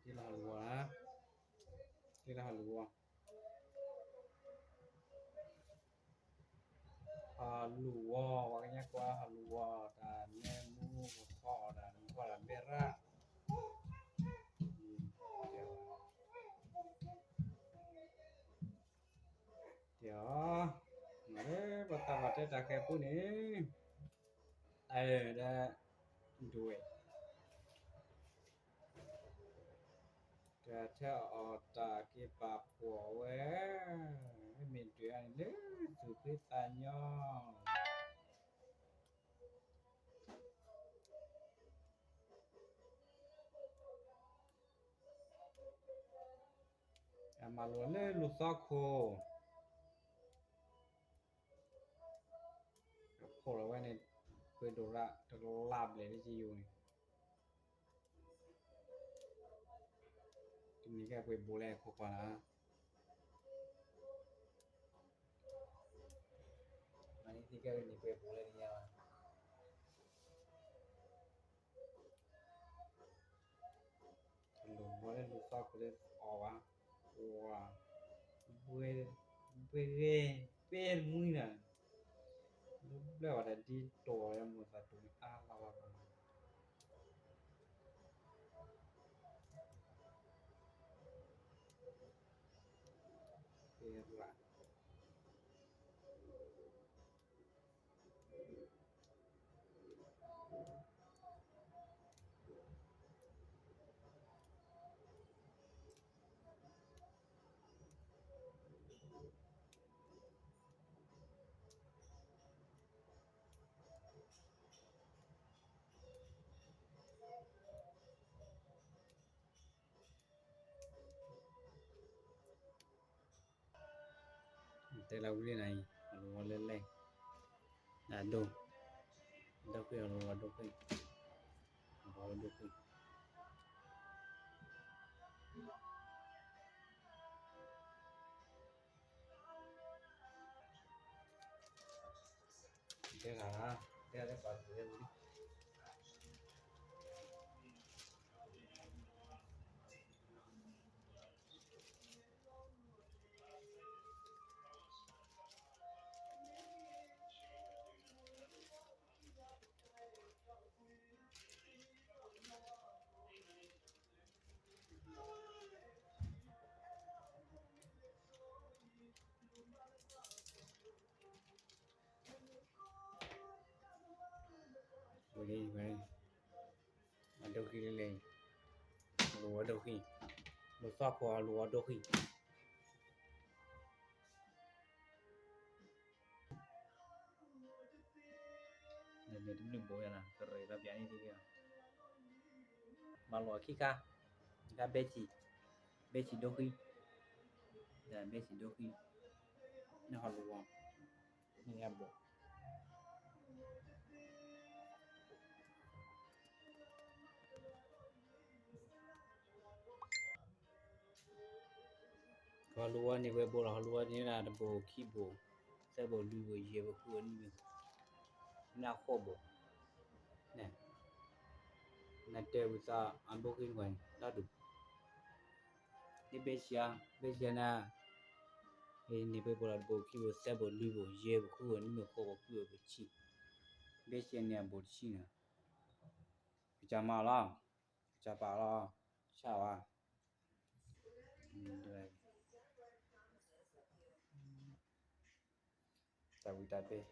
Cái là lúa á, cái là lúa lúa wakanya kwa lúa dan nemu kho dan kwa là berak Tiểu Đấy, bắt ta bắt ta cái phụ này đã đuổi Đã theo ta cái bà của mình chuyện đấy từ cái ta nhau mà luôn lên lụt sao khô khô là cái này quên đồ ra làm lấy cái gì rồi ini cái quên bố lẹ khô quá à mà ini thì cái này quên bố lẹ đi nhau lụt bố lên lụt sao khô lên à wow quên quên quên mũi nè lúc đó là đi tổ em một satu là Perla tên là cái này nó lên lên là đồ đâu khi nó đâu khi nó đâu khi thế là bạn cái gì vậy mà đâu khi lên lên lúa đâu khi lúa sao qua lúa đâu khi nên mình đừng bôi à cái là biển đi kìa mà lúa khi ca bé chỉ đâu khi là bé chỉ đâu khi nó họ lúa nên em bộ họ lúa này về bộ là họ lúa như là bộ khi bộ sẽ bộ lưu về gì bộ khu như nào khô bộ nè nè đều sa ăn bộ kinh ngoài đã đủ đi bé xia na ni pe bộ là bộ khi bộ sẽ bộ lưu bộ gì bộ khu như bộ khô bộ khu bộ chi bé xia nè bộ chi nè chả mà la chả bà la chả à对在维达贝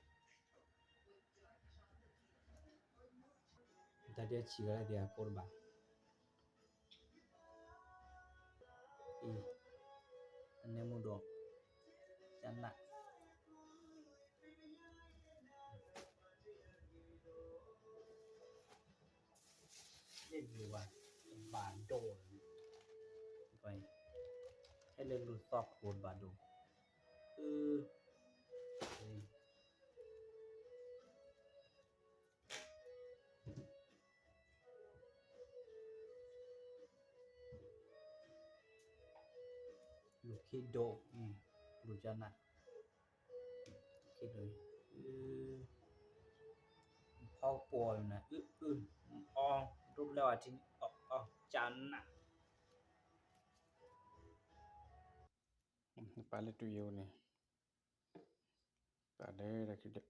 大家起个来点过了吧anh mua đồ chán nặng lên nhiều bản đồ vậy hay lên lụt sọc một bản đồ lụt khi đồ lụt chán nặng khi rồi ပေါ်နေအော်တို့လောက်အချင်းအော်ဂျန်နာ Palet tu yo ni. Pale da kide.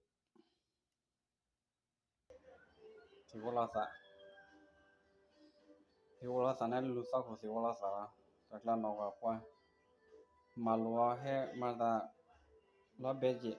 Siwola sa na lu sa ko siwola sa la. Sakla no ga kwa. Malwa he ma da la beje.